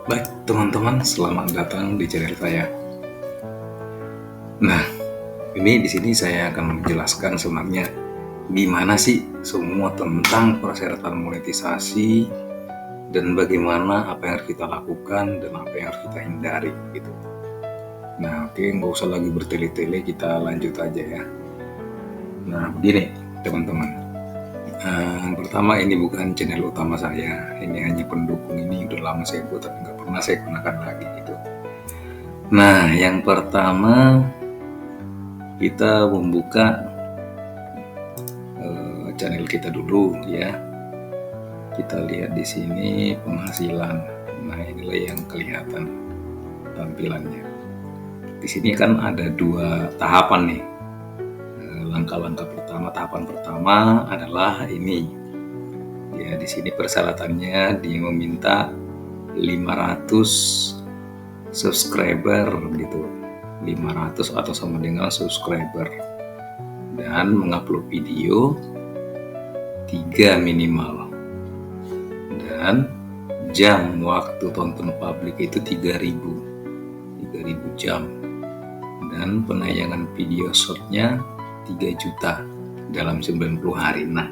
Baik, teman-teman, selamat datang di channel saya. Nah, ini di sini saya akan menjelaskan sebenarnya gimana sih semua tentang persyaratan monetisasi dan bagaimana apa yang harus kita lakukan dan apa yang harus kita hindari gitu. Nah, oke, nggak usah lagi bertele-tele, kita lanjut aja ya. Nah, begini teman-teman. Yang pertama, ini bukan channel utama saya, ini hanya pendukung. Ini udah lama saya buat tapi nggak pernah saya gunakan lagi gitu. Nah, yang pertama kita membuka channel kita dulu ya. Kita lihat di sini penghasilan. Nah, inilah yang kelihatan tampilannya. Di sini kan ada dua tahapan nih. Langkah-langkah pertama, tahapan pertama adalah ini. Ya, di sini persyaratannya dia meminta 500 subscriber gitu. 500 atau sama dengan subscriber. Dan mengupload video 3 minimal. Dan jam waktu tonton publik itu 3000 jam. Dan penayangan video shortnya 3 juta dalam 90 hari. Nah,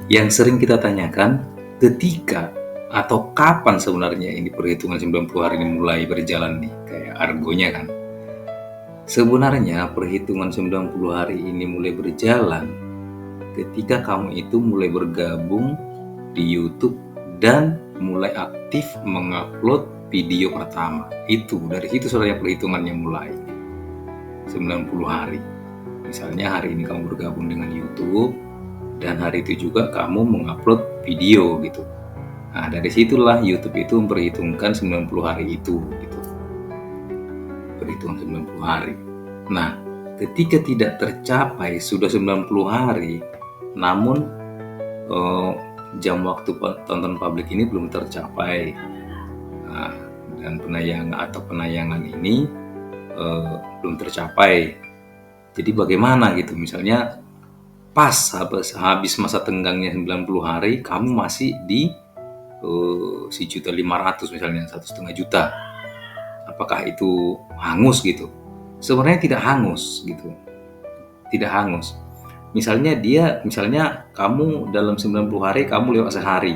yang sering kita tanyakan, ketika atau kapan sebenarnya ini perhitungan 90 hari ini mulai berjalan nih, kayak argonya kan. Sebenarnya perhitungan 90 hari ini mulai berjalan ketika kamu itu mulai bergabung di YouTube dan mulai aktif mengupload video pertama. Itu dari situ sebenarnya perhitungannya mulai 90 hari. Misalnya hari ini kamu bergabung dengan YouTube dan hari itu juga kamu mengupload video gitu. Nah, dari situlah YouTube itu memperhitungkan 90 hari itu gitu. Perhitungan 90 hari. Nah, ketika tidak tercapai sudah 90 hari, namun jam waktu tonton publik ini belum tercapai. Nah, dan penayangan ini belum tercapai. Jadi bagaimana gitu, misalnya pas habis masa tenggangnya 90 hari, kamu masih di 1.500.000 misalnya, 1,5 juta. Apakah itu hangus gitu? Sebenarnya tidak hangus gitu. Tidak hangus. Misalnya kamu dalam 90 hari kamu lewat sehari.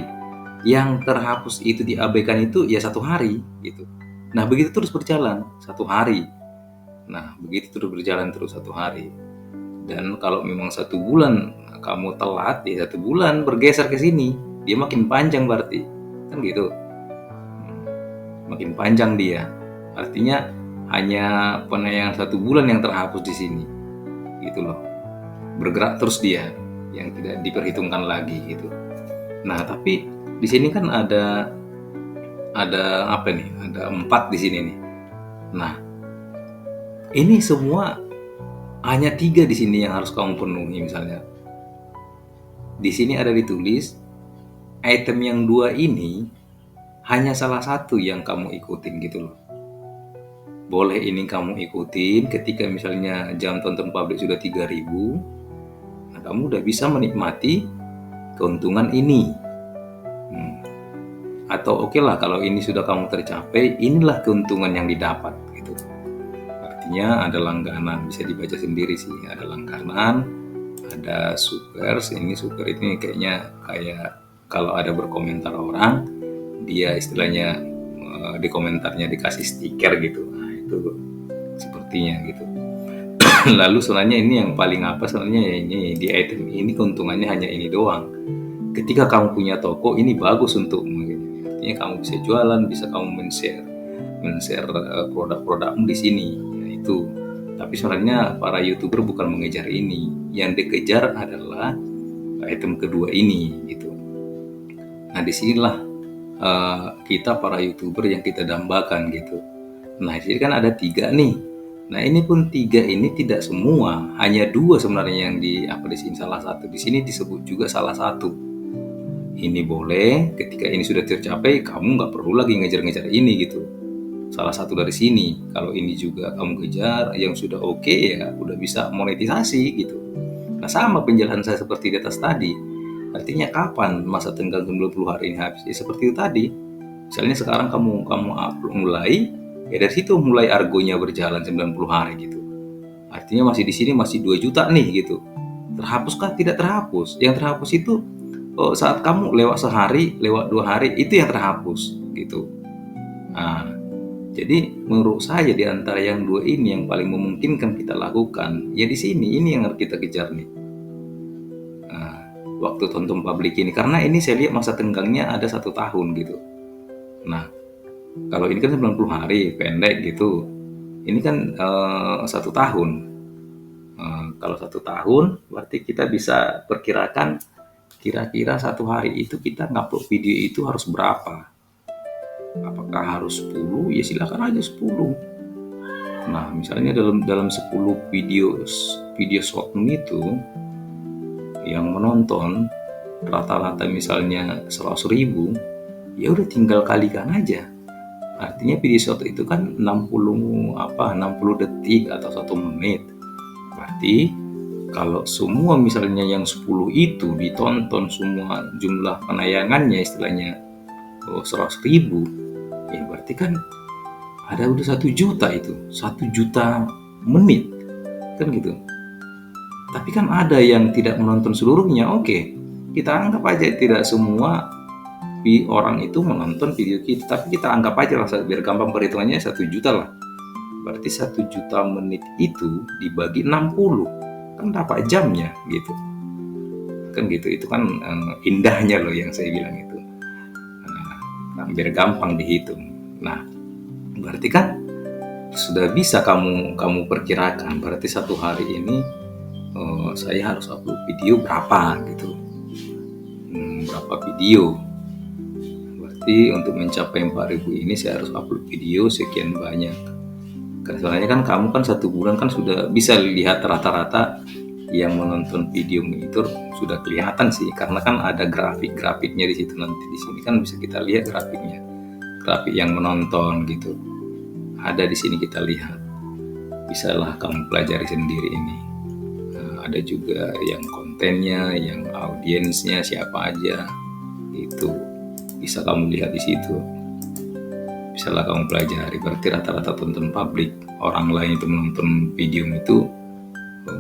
Yang terhapus itu diabaikan itu ya 1 hari gitu. Nah, begitu terus berjalan 1 hari. Nah, begitu terus berjalan terus 1 hari. Dan kalau memang 1 bulan kamu telat, ya 1 bulan bergeser ke sini. Dia makin panjang berarti. Kan gitu. Makin panjang dia. Artinya hanya penayangan 1 bulan yang terhapus di sini. Gitu loh. Bergerak terus dia yang tidak diperhitungkan lagi gitu. Nah, tapi di sini kan ada apa nih? Ada 4 di sini nih. Nah, ini semua hanya 3 di sini yang harus kamu penuhi misalnya. Di sini ada ditulis item yang 2 ini hanya salah satu yang kamu ikutin gitu loh. Boleh ini kamu ikutin ketika misalnya jam tonton publik sudah 3000, nah kamu udah bisa menikmati keuntungan ini. Atau oke lah kalau ini sudah kamu tercapai, inilah keuntungan yang didapat gitu. Artinya ada langganan, bisa dibaca sendiri sih, ada langganan, ada super. Ini super ini kayaknya kayak kalau ada berkomentar orang, dia istilahnya di komentarnya dikasih stiker gitu. Nah, itu sepertinya gitu. Lalu sebenarnya ini yang paling apa sebenarnya ya, ini di item ini keuntungannya hanya ini doang. Ketika kamu punya toko, ini bagus untuk artinya kamu bisa jualan, bisa kamu men-share produk-produkmu di sini. Ya, itu. Tapi sebenarnya para YouTuber bukan mengejar ini. Yang dikejar adalah item kedua ini gitu. Nah, disinilah kita para YouTuber yang kita dambakan gitu. Nah, di sini kan ada 3 nih. Nah, ini pun 3 ini tidak semua, hanya 2 sebenarnya yang di sini salah satu. Di sini disebut juga salah satu. Ini boleh, ketika ini sudah tercapai, kamu nggak perlu lagi ngejar-ngejar ini gitu. Salah satu dari sini. Kalau ini juga kamu kejar, yang sudah oke ya udah bisa monetisasi gitu. Nah, sama penjelasan saya seperti di atas tadi. Artinya kapan masa tenggang 90 hari ini habis? Ya seperti itu tadi. Misalnya sekarang kamu upload mulai, ya dari situ mulai argonya berjalan 90 hari gitu. Artinya masih di sini masih 2 juta nih gitu. Terhapus kah? Tidak terhapus. Yang terhapus itu saat kamu lewat sehari, lewat 2 hari, itu yang terhapus gitu. Nah, jadi menurut saya di antara yang dua ini yang paling memungkinkan kita lakukan, ya di sini ini yang harus kita kejar nih. Nah, waktu tonton publik ini, karena ini saya lihat masa tenggangnya ada 1 tahun gitu. Nah, kalau ini kan 90 hari pendek gitu. Ini kan 1 tahun. Kalau 1 tahun berarti kita bisa perkirakan kira-kira 1 hari itu kita ngupload video itu harus berapa. Apakah harus 10? Ya silakan aja 10. Nah, misalnya dalam 10 video short itu yang menonton rata-rata misalnya 100.000, ya udah tinggal kalikan aja. Artinya video short itu kan 60 detik atau 1 menit. Berarti kalau semua misalnya yang 10 itu ditonton semua jumlah penayangannya istilahnya 100.000, ya berarti kan ada udah 1 juta itu, 1 juta menit kan gitu. Tapi kan ada yang tidak menonton seluruhnya. Oke, kita anggap aja tidak semua orang itu menonton video kita, tapi kita anggap aja lah biar gampang perhitungannya 1 juta lah. Berarti 1 juta menit itu dibagi 60, kan dapat jamnya gitu. Kan gitu, itu kan indahnya loh yang saya bilang itu. Nah, biar gampang dihitung. Nah, berarti kan sudah bisa kamu perkirakan, berarti 1 hari ini saya harus upload video berapa gitu. Berapa video. Berarti untuk mencapai 4.000 ini saya harus upload video sekian banyak. Karena soalnya kan kamu kan 1 bulan kan sudah bisa lihat rata-rata yang menonton video itu sudah kelihatan sih, karena kan ada grafik-grafiknya di situ. Nanti di sini kan bisa kita lihat grafiknya, grafik yang menonton gitu. Ada di sini kita lihat. Bisalah kamu pelajari sendiri ini. Nah, ada juga yang kontennya, yang audiensnya siapa aja, itu bisa kamu lihat di situ. Bisalah kamu pelajari. Berarti rata-rata tonton publik orang lain itu menonton video itu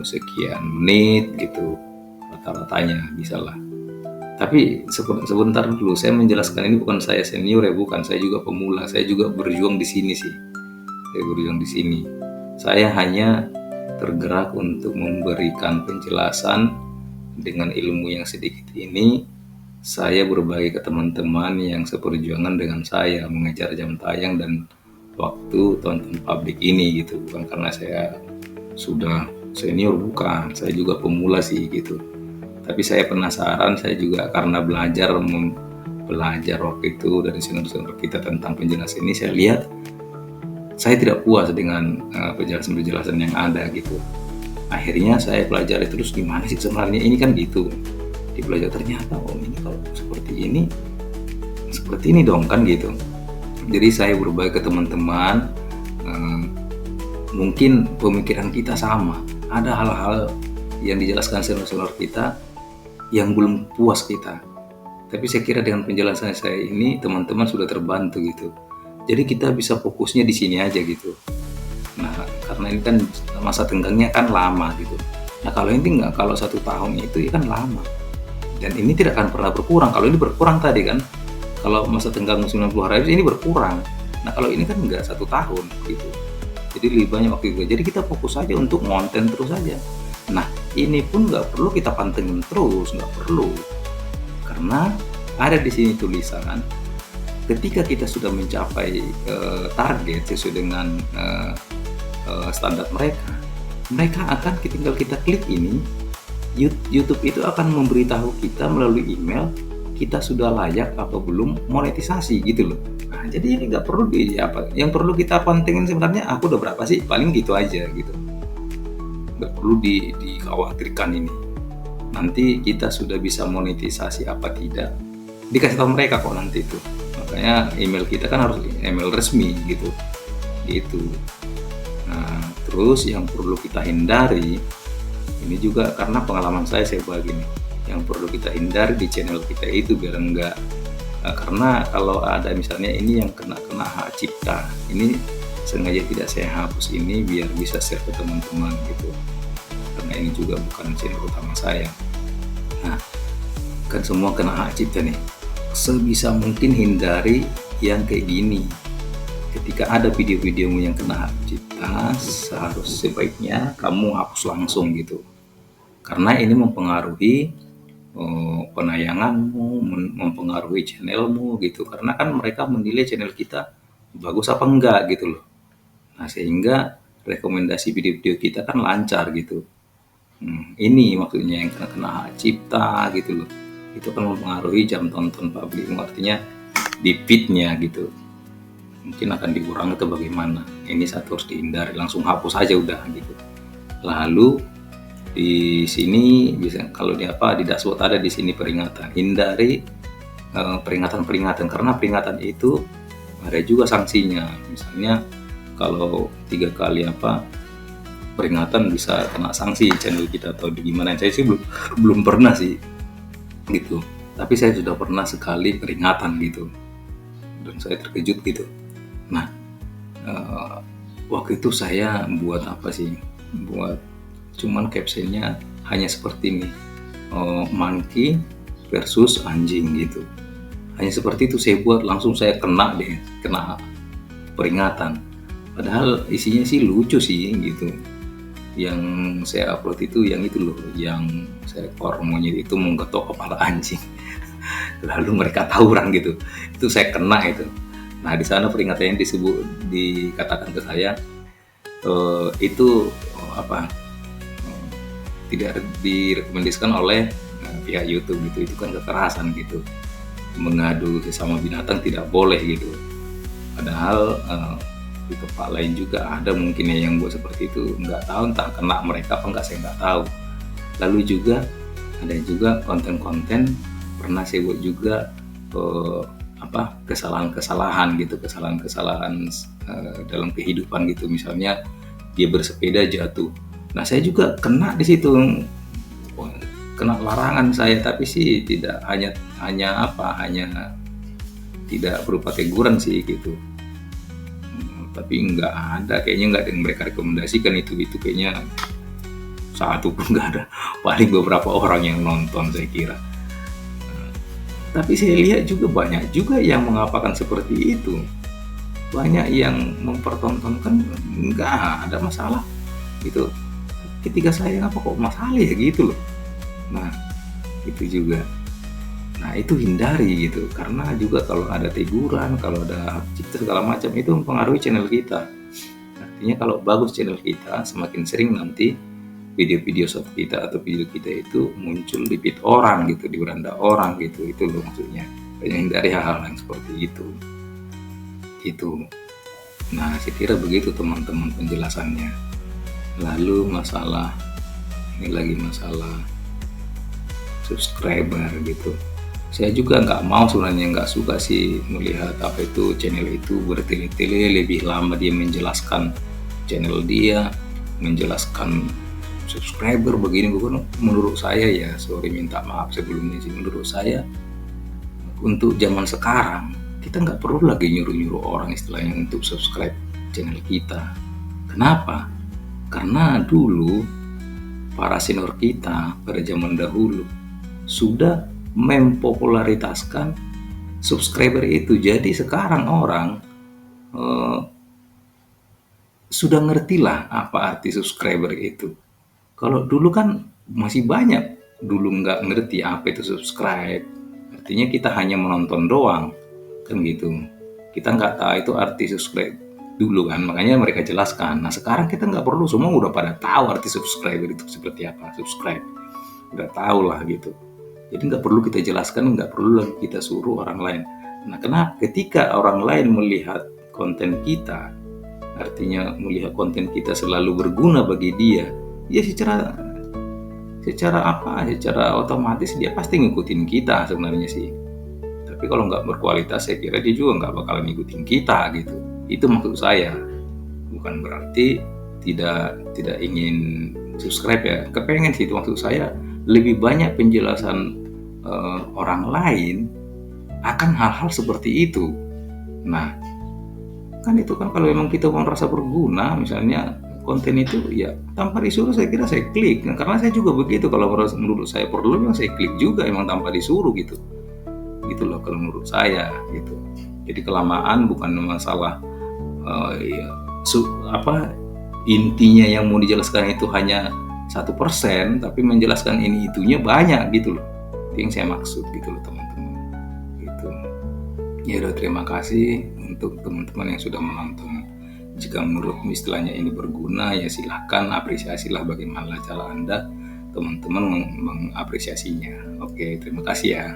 sekian menit gitu, rata-ratanya bisalah. Tapi sebentar dulu, saya menjelaskan ini bukan saya senior ya, bukan, saya juga pemula, saya juga berjuang di sini sih. Saya berjuang di sini. Saya hanya tergerak untuk memberikan penjelasan dengan ilmu yang sedikit ini. Saya berbagi ke teman-teman yang seperjuangan dengan saya mengejar jam tayang dan waktu tonton publik ini gitu. Bukan karena saya sudah senior, bukan, saya juga pemula sih gitu. Tapi saya penasaran, saya juga karena belajar waktu itu dari senior-senior kita tentang penjelasan ini, saya lihat saya tidak puas dengan penjelasan-penjelasan yang ada gitu. Akhirnya saya pelajari terus gimana sih sebenarnya ini kan gitu. Dipelajari ternyata ini kalau seperti ini dong kan gitu. Jadi saya berbagi ke teman-teman, mungkin pemikiran kita sama. Ada hal-hal yang dijelaskan senior-senior kita yang belum puas kita. Tapi saya kira dengan penjelasan saya ini teman-teman sudah terbantu gitu. Jadi kita bisa fokusnya di sini aja gitu. Nah, karena ini kan masa tenggangnya kan lama gitu. Nah, kalau ini enggak, kalau 1 tahun itu ya kan lama. Dan ini tidak akan pernah berkurang. Kalau ini berkurang tadi kan, kalau masa tenggang 90 hari ini berkurang. Nah, kalau ini kan enggak 1 tahun gitu. Jadi lebih banyak waktu itu. Jadi kita fokus aja untuk konten terus aja. Nah, ini pun nggak perlu kita pantengin terus, nggak perlu. Karena ada di sini tulisan, ketika kita sudah mencapai target sesuai dengan standar mereka akan tinggal kita klik ini, YouTube itu akan memberitahu kita melalui email kita sudah layak atau belum monetisasi gitu loh. Nah, jadi ini nggak perlu yang perlu kita pantengin sebenarnya aku udah berapa sih, paling gitu aja gitu. Nggak perlu dikhawatirkan ini. Nanti kita sudah bisa monetisasi apa tidak, dikasih tahu mereka kok nanti itu. Makanya email kita kan harus email resmi gitu. Nah, terus yang perlu kita hindari, ini juga karena pengalaman saya bagi nih, yang perlu kita hindari di channel kita itu biar enggak Karena kalau ada misalnya ini yang kena hak cipta, ini sengaja tidak saya hapus ini biar bisa share ke teman-teman gitu, karena ini juga bukan channel utama saya. Nah, kan semua kena hak cipta nih, sebisa mungkin hindari yang kayak gini. Ketika ada video-videomu yang kena hak cipta, sebaiknya kamu hapus langsung gitu, karena ini mempengaruhi penayanganmu, mempengaruhi channelmu gitu, karena kan mereka menilai channel kita bagus apa enggak gitu loh. Nah, sehingga rekomendasi video-video kita kan lancar gitu. Ini maksudnya yang kena hak cipta gitu loh, itu kan mempengaruhi jam tonton publikmu, artinya di feed-nya gitu mungkin akan dikurangi atau bagaimana. Ini satu harus dihindari, langsung hapus aja udah gitu. Lalu di sini bisa kalau di dashboard ada di sini peringatan, hindari peringatan-peringatan, karena peringatan itu ada juga sanksinya. Misalnya kalau 3 kali peringatan bisa kena sanksi channel kita atau gimana. Saya sih belum pernah sih gitu, tapi saya sudah pernah sekali peringatan gitu dan saya terkejut gitu. Nah, waktu itu saya buat cuman captionnya hanya seperti ini, monkey versus anjing gitu, hanya seperti itu saya buat, langsung saya kena peringatan. Padahal isinya sih lucu sih gitu. Yang saya upload itu yang itu loh, yang seekor monyet itu menggetok kepala anjing lalu mereka tawuran gitu, itu saya kena itu. Nah, di sana peringatan yang dikatakan ke saya itu tidak direkomendasikan oleh pihak YouTube gitu, itu kan kekerasan gitu, mengadu sesama binatang tidak boleh gitu. Padahal di tempat lain juga ada mungkin yang buat seperti itu, nggak tahu entah kena mereka apa enggak, saya nggak tahu. Lalu juga ada juga konten-konten pernah saya buat juga kesalahan-kesalahan gitu, kesalahan-kesalahan dalam kehidupan gitu, misalnya dia bersepeda jatuh. Nah, saya juga kena di situ, kena larangan saya, tapi sih tidak hanya tidak berupa teguran sih gitu. Tapi nggak ada, kayaknya nggak ada yang mereka rekomendasikan itu kayaknya satu pun nggak ada, paling beberapa orang yang nonton saya kira. Tapi saya lihat juga banyak juga yang mengapakan seperti itu, banyak yang mempertontonkan nggak ada masalah gitu. Ketika saya apa kok masalah ya gitu loh. Nah, itu juga. Nah, itu hindari gitu, karena juga kalau ada teguran, kalau ada hak cipta segala macam itu mempengaruhi channel kita. Artinya kalau bagus channel kita, semakin sering nanti video-video short kita atau video kita itu muncul di feed orang gitu, di beranda orang gitu, itu loh maksudnya. Hindari hal-hal yang seperti itu. Nah, saya kira begitu teman-teman penjelasannya. Lalu masalah subscriber gitu. Saya juga nggak suka sih melihat channel itu bertele-tele lebih lama dia menjelaskan channel dia, menjelaskan subscriber begini. Menurut saya ya, sorry minta maaf sebelumnya sih, menurut saya untuk zaman sekarang kita nggak perlu lagi nyuruh orang istilahnya untuk subscribe channel kita. Kenapa? Karena dulu para senior kita pada zaman dahulu sudah mempopularitaskan subscriber itu. Jadi sekarang orang sudah ngertilah apa arti subscriber itu. Kalau dulu kan masih banyak dulu nggak ngerti apa itu subscribe. Artinya kita hanya menonton doang kan gitu. Kita nggak tahu itu arti subscribe dulu kan, makanya mereka jelaskan. Nah, sekarang kita nggak perlu, semua udah pada tahu arti subscriber itu seperti apa. Subscribe udah tahu lah gitu. Jadi nggak perlu kita jelaskan, nggak perlu lagi kita suruh orang lain. Nah, kenapa? Ketika orang lain melihat konten kita, artinya melihat konten kita selalu berguna bagi dia, ya secara otomatis dia pasti ngikutin kita sebenarnya sih. Tapi kalau nggak berkualitas, saya kira dia juga nggak bakalan ngikutin kita gitu. Itu maksud saya. Bukan berarti tidak ingin subscribe ya. Kepengen sih, itu maksud saya. Lebih banyak penjelasan orang lain akan hal-hal seperti itu. Nah, kan itu kan kalau memang kita merasa berguna, misalnya konten itu ya tanpa disuruh saya kira saya klik. Nah, karena saya juga begitu, kalau menurut saya perlu memang saya klik juga emang tanpa disuruh gitu. Gitu loh kalau menurut saya gitu. Jadi kelamaan bukan masalah ya, intinya yang mau dijelaskan itu hanya 1%, tapi menjelaskan ini itunya banyak gitu loh. Itu yang saya maksud gitu loh teman-teman. Gitu. Ya udah, terima kasih untuk teman-teman yang sudah menonton. Jika menurut istilahnya ini berguna, ya silahkan apresiasilah bagaimana cara Anda teman-teman mengapresiasinya. Oke, terima kasih ya.